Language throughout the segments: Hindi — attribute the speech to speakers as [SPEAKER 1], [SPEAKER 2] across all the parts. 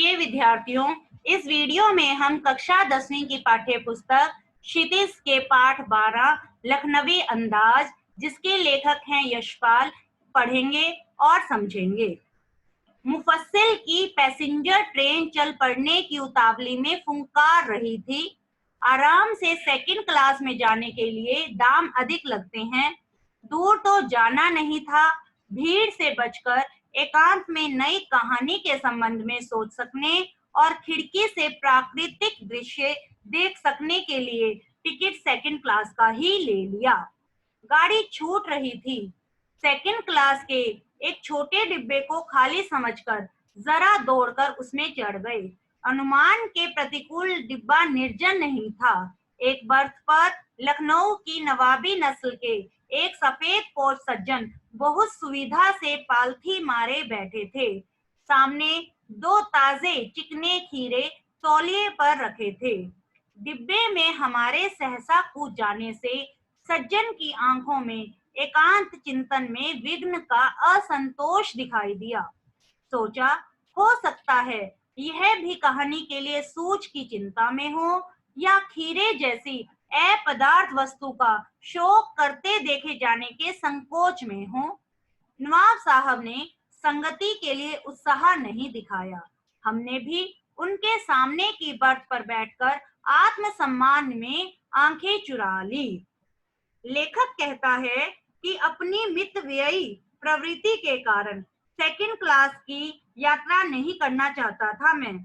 [SPEAKER 1] प्रिय विद्यार्थियों, इस वीडियो में हम कक्षा 10वीं की पाठ्य पुस्तक क्षितिज के पाठ 12 लखनवी अंदाज, जिसके लेखक हैं यशपाल, पढ़ेंगे और समझेंगे। मुफस्सिल की पैसेंजर ट्रेन चल पड़ने की उतावली में फुंकार रही थी। आराम से सेकंड क्लास में जाने के लिए दाम अधिक लगते हैं। दूर तो जाना नहीं था, भीड़ से बचकर एकांत में नई कहानी के संबंध में सोच सकने और खिड़की से प्राकृतिक दृश्य देख सकने के लिए टिकट सेकंड क्लास का ही ले लिया। गाड़ी छूट रही थी। सेकंड क्लास के एक छोटे डिब्बे को खाली समझकर जरा दौड़कर उसमें चढ़ गए। अनुमान के प्रतिकूल डिब्बा निर्जन नहीं था। एक बर्थ पर लखनऊ की नवाबी नस्ल के एक सफेद पोश सज्जन बहुत सुविधा से पालथी मारे बैठे थे। सामने दो ताजे चिकने खीरे तौलिए पर रखे थे। डिब्बे में हमारे सहसा कूद जाने से सज्जन की आंखों में एकांत चिंतन में विघ्न का असंतोष दिखाई दिया। सोचा, हो सकता है यह भी कहानी के लिए सूझ की चिंता में हो, या खीरे जैसी अपदार्थ वस्तु का शौक करते देखे जाने के संकोच में हो। नवाब साहब ने संगति के लिए उत्साह नहीं दिखाया। हमने भी उनके सामने की बर्थ पर बैठकर आत्मसम्मान में आंखें चुरा ली। लेखक कहता है कि अपनी मितव्ययी प्रवृत्ति के कारण सेकंड क्लास की यात्रा नहीं करना चाहता था मैं।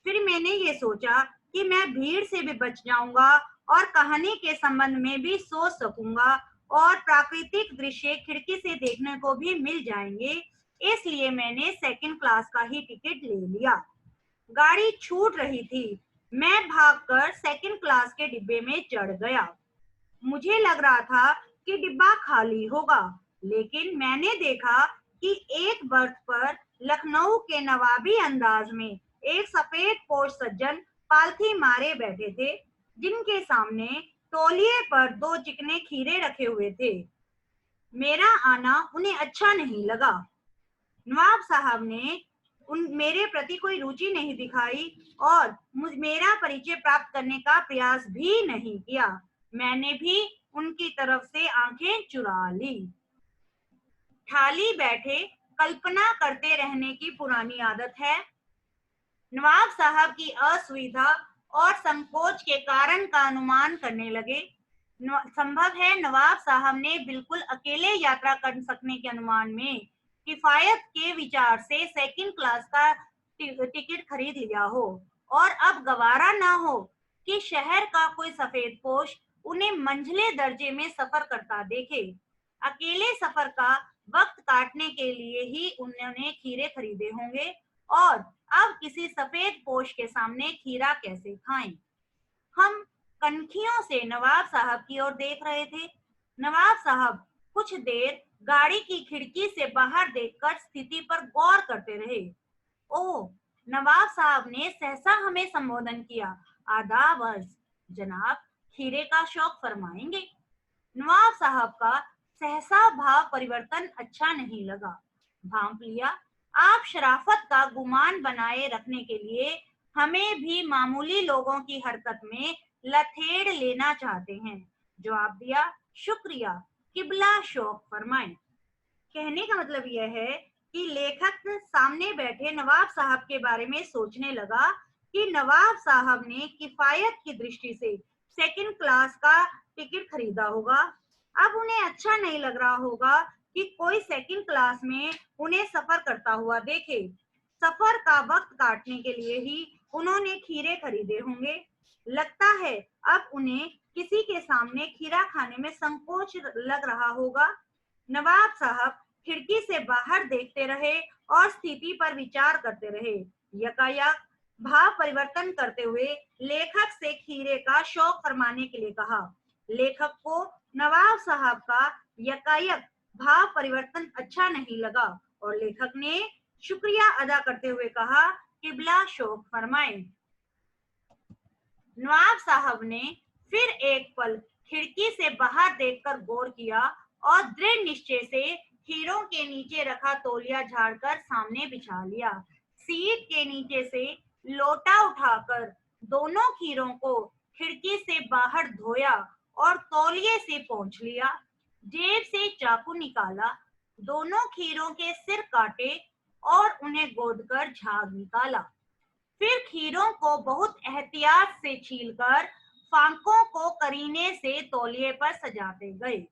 [SPEAKER 1] फिर मैंने ये सोचा कि मैं भीड़ से भी बच जाऊंगा और कहानी के संबंध में भी सोच सकूंगा और प्राकृतिक दृश्य खिड़की से देखने को भी मिल जाएंगे, इसलिए मैंने सेकंड क्लास का ही टिकट ले लिया। गाड़ी छूट रही थी। मैं भागकर सेकंड क्लास के डिब्बे में चढ़ गया। मुझे लग रहा था कि डिब्बा खाली होगा, लेकिन मैंने देखा कि एक बर्थ पर लखनऊ के नवाबी अंदाज में एक सफेद पोश सज्जन पालथी मारे बैठे थे, जिनके सामने तौलिए पर दो चिकने खीरे रखे हुए थे। मेरा आना उन्हें अच्छा नहीं लगा। नवाब साहब ने मेरे प्रति कोई रुचि नहीं दिखाई और मेरा परिचय प्राप्त करने का प्रयास भी नहीं किया। मैंने भी उनकी तरफ से आंखें चुरा ली। ठाली बैठे कल्पना करते रहने की पुरानी आदत है। नवाब साहब की असुविधा और संकोच के कारण का अनुमान करने लगे। संभव है नवाब साहब ने बिल्कुल अकेले यात्रा कर सकने के अनुमान में किफायत के विचार से सेकंड क्लास का टिकट खरीद लिया हो और अब गवारा ना हो कि शहर का कोई सफेद पोश उन्हें मंझले दर्जे में सफर करता देखे। अकेले सफर का वक्त काटने के लिए ही उन्होंने खीरे खरीदे होंगे और अब किसी सफेद पोश के सामने खीरा कैसे खाएं। हम कनखियों से नवाब साहब की ओर देख रहे थे। नवाब साहब कुछ देर गाड़ी की खिड़की से बाहर देखकर स्थिति पर गौर करते रहे। ओह, नवाब साहब ने सहसा हमें संबोधन किया। आदाब अर्ज जनाब, खीरे का शौक फरमाएंगे। नवाब साहब का सहसा भाव परिवर्तन अच्छा नहीं लगा। भांप लिया, आप शराफत का गुमान बनाए रखने के लिए हमें भी मामूली लोगों की हरकत में लथेड़ लेना चाहते हैं। जवाब दिया, शुक्रिया, किबला शौक फरमाएं। कहने का मतलब यह है कि लेखक सामने बैठे नवाब साहब के बारे में सोचने लगा कि नवाब साहब ने किफायत की दृष्टि से सेकंड क्लास का टिकट खरीदा होगा। अब उन्हें अच्छा नहीं लग रहा होगा कि कोई सेकंड क्लास में उन्हें सफर करता हुआ देखे। सफर का वक्त काटने के लिए ही उन्होंने खीरे खरीदे होंगे। लगता है अब उन्हें किसी के सामने खीरा खाने में संकोच लग रहा होगा। नवाब साहब खिड़की से बाहर देखते रहे और स्थिति पर विचार करते रहे। यकायक भाव परिवर्तन करते हुए लेखक से खीरे का शौक फरमाने के लिए कहा। लेखक को नवाब साहब का यकायक भाव परिवर्तन अच्छा नहीं लगा और लेखक ने शुक्रिया अदा करते हुए कहा, किबला शौक फरमाएं। नवाब साहब ने फिर एक पल खिड़की से बाहर देखकर गौर किया और दृढ़ निश्चय से खीरों के नीचे रखा तौलिया झाड़कर सामने बिछा लिया। सीट के नीचे से लोटा उठाकर दोनों खीरों को खिड़की से बाहर धोया और तौलिए से पोंछ लिया। जेब से चाकू निकाला, दोनों खीरों के सिर काटे और उन्हें गोदकर झाग निकाला। फिर खीरों को बहुत एहतियात से छीलकर फांकों को करीने से तौलिए पर सजाते गए।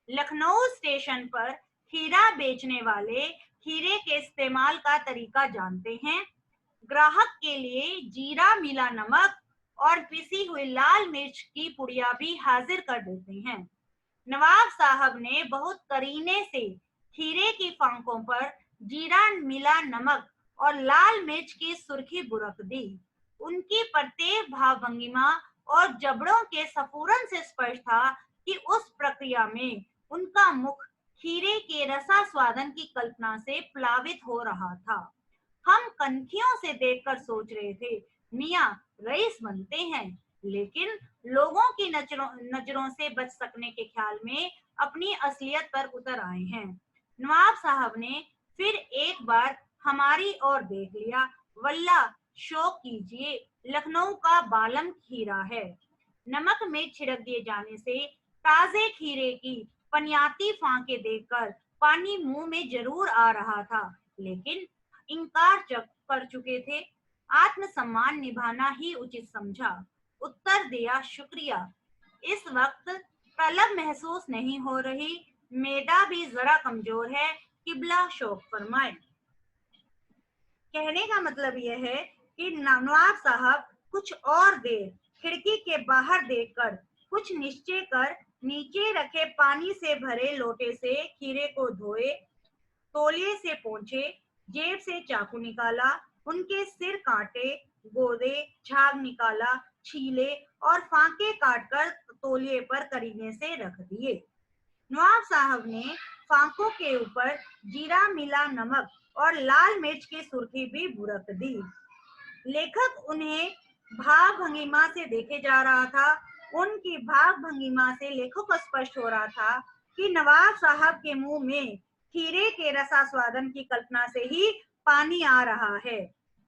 [SPEAKER 1] लखनऊ स्टेशन पर खीरा बेचने वाले खीरे के इस्तेमाल का तरीका जानते हैं। ग्राहक के लिए जीरा मिला नमक और पिसी हुई लाल मिर्च की पुड़िया भी हाजिर कर देते हैं। नवाब साहब ने बहुत करीने से खीरे की फांकों पर जीरा मिला नमक और लाल मिर्च की सुर्खी बुरक दी। उनकी प्रत्येक भाव भंगिमा और जबड़ों के सफूरन से स्पष्ट था कि उस प्रक्रिया में उनका मुख खीरे के रसास्वादन की कल्पना से प्लावित हो रहा था। हम कनखियों से देखकर सोच रहे थे, मियाँ रईस बनते हैं, लेकिन लोगों की नजरों से बच सकने के ख्याल में अपनी असलियत पर उतर आए हैं। नवाब साहब ने फिर एक बार हमारी ओर देख लिया। वल्ला शौक कीजिए, लखनऊ का बालम खीरा है। नमक में छिड़क दिए जाने से ताजे खीरे की पनियाती फांके देखकर पानी मुंह में जरूर आ रहा था, लेकिन इनकार कर चुके थे। आत्मसम्मान निभाना ही उचित समझा। उत्तर दिया, शुक्रिया। इस वक्त तलब महसूस नहीं हो रही, मैदा भी जरा कमजोर है, किबला शौक फरमाए। कहने का मतलब यह है कि नवाब साहब कुछ और देर खिड़की के बाहर देखकर कुछ निश्चय कर नीचे रखे पानी से भरे लोटे से खीरे को धोए, तौलिए से पोंछे, जेब से चाकू निकाला, उनके सिर काटे, गोदे, झाग निकाला, छीले और फांके काटकर तौलिए पर करीने से रख दिए। नवाब साहब ने फांकों के ऊपर जीरा मिला नमक और लाल मिर्च की सुर्खी भी बुरक दी। लेखक उन्हें भाव भंगिमा से देखे जा रहा था। उनकी भाव भंगिमा से लेखक को स्पष्ट हो रहा था कि नवाब साहब के मुंह में खीरे के रसास्वादन की कल्पना से ही पानी आ रहा है।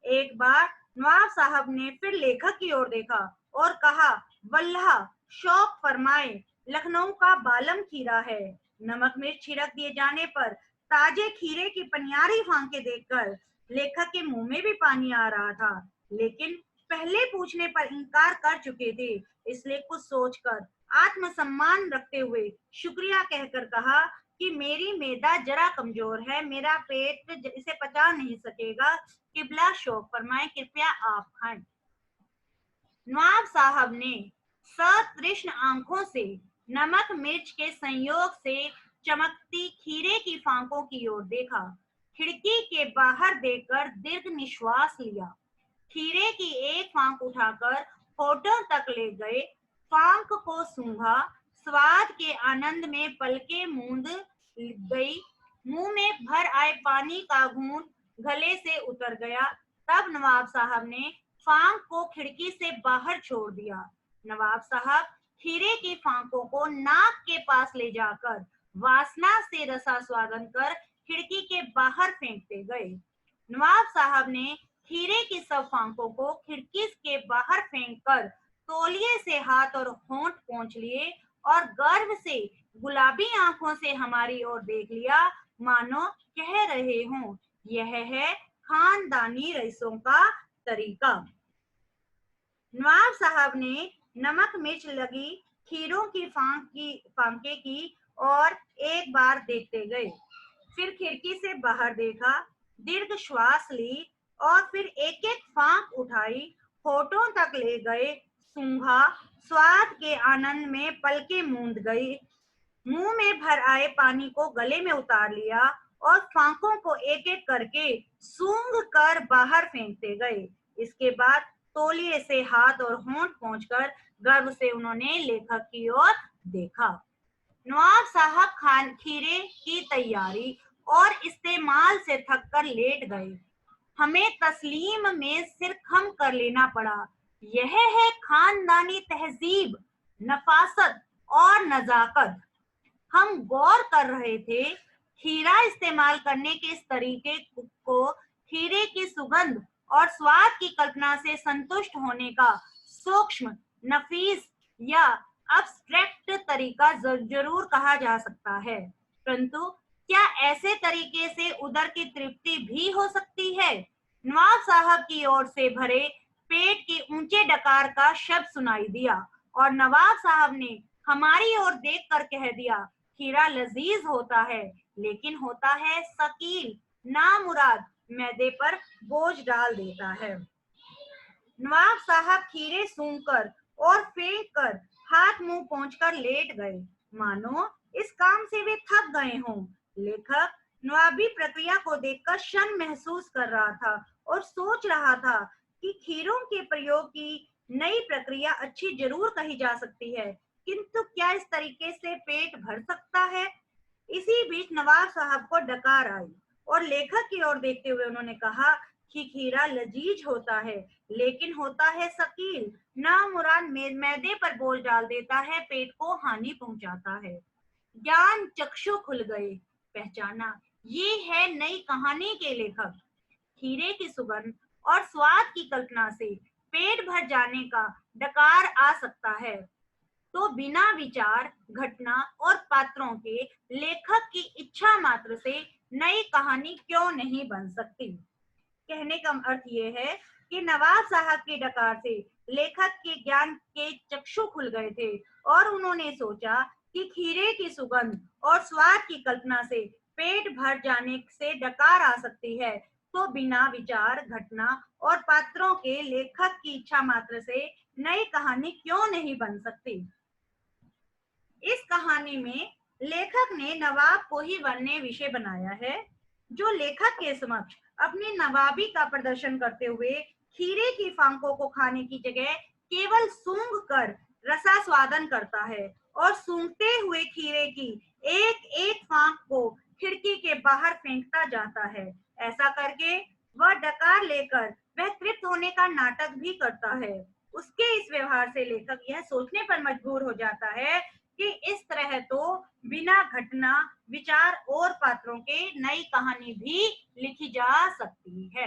[SPEAKER 1] एक बार नवाब साहब ने फिर लेखक की ओर देखा और कहा, वल्लाह शौक फरमाए, लखनऊ का बालम खीरा है। नमक मिर्च छिड़क दिए जाने पर ताजे खीरे की पनियारी फांके देखकर लेखक के मुंह में भी पानी आ रहा था, लेकिन पहले पूछने पर इनकार कर चुके थे, इसलिए कुछ सोचकर आत्मसम्मान रखते हुए शुक्रिया कहकर कहा कि मेरी मैदा जरा कमजोर है, मेरा पेट इसे पचा नहीं सकेगा, किबला शौक फरमाए, कृपया आप खाएं। नवाब साहब ने सतृष्ण आंखों से नमक मिर्च के संयोग से चमकती खीरे की फांकों की ओर देखा। खिड़की के बाहर देखकर दीर्घ निश्वास लिया। खीरे की एक फांक उठाकर होठों तक ले गए, फांक को सूंघा, स्वाद के आनंद में पलके मूंद गई, मुंह में भर आए पानी का घूंट गले से उतर गया। तब नवाब साहब ने फांक को खिड़की से बाहर छोड़ दिया। नवाब साहब खीरे की फांकों को नाक के पास ले जाकर वासना से रसास्वादन कर खिड़की के बाहर फेंकते गए। नवाब साहब ने खीरे की सब फांकों को खिड़की के बाहर फेंककर तौलिए से हाथ और होंठ पोंछ लिए और गर्व से गुलाबी आंखों से हमारी ओर देख लिया, मानो कह रहे हों, यह है खानदानी रईसों का तरीका। नवाब साहब ने नमक मिर्च लगी खीरों की फांके की और एक बार देखते गए, फिर खिड़की से बाहर देखा, दीर्घ श्वास ली और फिर एक एक फांक उठाई, होठों तक ले गए, सूंघा, स्वाद के आनंद में पलके मूंद गई, मुंह में भर आए पानी को गले में उतार लिया और फांकों को एक एक करके सूंघ कर बाहर फेंकते गए। इसके बाद तौलिए से हाथ और होंठ पोंछकर गर्व से उन्होंने लेखक की ओर देखा। नवाब साहब खीरे की तैयारी और इस्तेमाल से थककर लेट गए। हमें तस्लीम में सिर खम कर लेना पड़ा। यह है खानदानी तहजीब, नफासत और नजाकत। हम गौर कर रहे थे, खीरा इस्तेमाल करने के इस तरीके को खीरे की सुगंध और स्वाद की कल्पना से संतुष्ट होने का सूक्ष्म, नफीस या अब्स्ट्रैक्ट तरीका जरूर कहा जा सकता है, परंतु क्या ऐसे तरीके से उदर की तृप्ति भी हो सकती है? नवाब साहब की ओर से भरे पेट के ऊंचे डकार का शब्द सुनाई दिया और नवाब साहब ने हमारी ओर देखकर कह दिया, खीरा लजीज होता है, लेकिन होता है सकील, नामुराद, मैदे पर बोझ डाल देता है। नवाब साहब खीरे सूंघकर और फेंक कर हाथ मुंह पोंछकर लेट गए, मानो इस काम से वे थक गए हों। लेखक नवाबी प्रक्रिया को देखकर शन महसूस कर रहा था और सोच रहा था कि खीरों के प्रयोग की नई प्रक्रिया अच्छी जरूर कही जा सकती है, किंतु क्या इस तरीके से पेट भर सकता है? इसी बीच नवाब साहब को डकार आई और लेखक की ओर देखते हुए उन्होंने कहा कि खीरा लजीज होता है, लेकिन होता है सकील, नामुराद मैदे पर बोझ डाल देता है, पेट को हानि पहुंचाता है। ज्ञान चक्षु खुल गए, पहचाना, ये है नई कहानी के लेखक। खीरे की सुगंध और स्वाद की कल्पना से पेट भर जाने का डकार आ सकता है, तो बिना विचार, घटना और पात्रों के लेखक की इच्छा मात्र से नई कहानी क्यों नहीं बन सकती? कहने का अर्थ ये है कि नवाब साहब की डकार से लेखक के ज्ञान के चक्षु खुल गए थे और उन्होंने सोचा कि खीरे की सुगंध और स्वाद की कल्पना से पेट भर जाने से डकार आ सकती है, तो बिना विचार, घटना और पात्रों के लेखक की इच्छा मात्र से नई कहानी क्यों नहीं बन सकती? इस कहानी में लेखक ने नवाब को ही वन्य विषय बनाया है, जो लेखक के समक्ष अपनी नवाबी का प्रदर्शन करते हुए खीरे की फांकों को खाने की जगह केवल सूंघ कर रसास्वादन करता है और सूंघते हुए खीरे की एक एक फांक को खिड़की के बाहर फेंकता जाता है। ऐसा करके वह डकार लेकर वह तृप्त होने का नाटक भी करता है। उसके इस व्यवहार से लेखक यह सोचने पर मजबूर हो जाता है कि इस तरह तो बिना घटना, विचार और पात्रों के नई कहानी भी लिखी जा सकती है।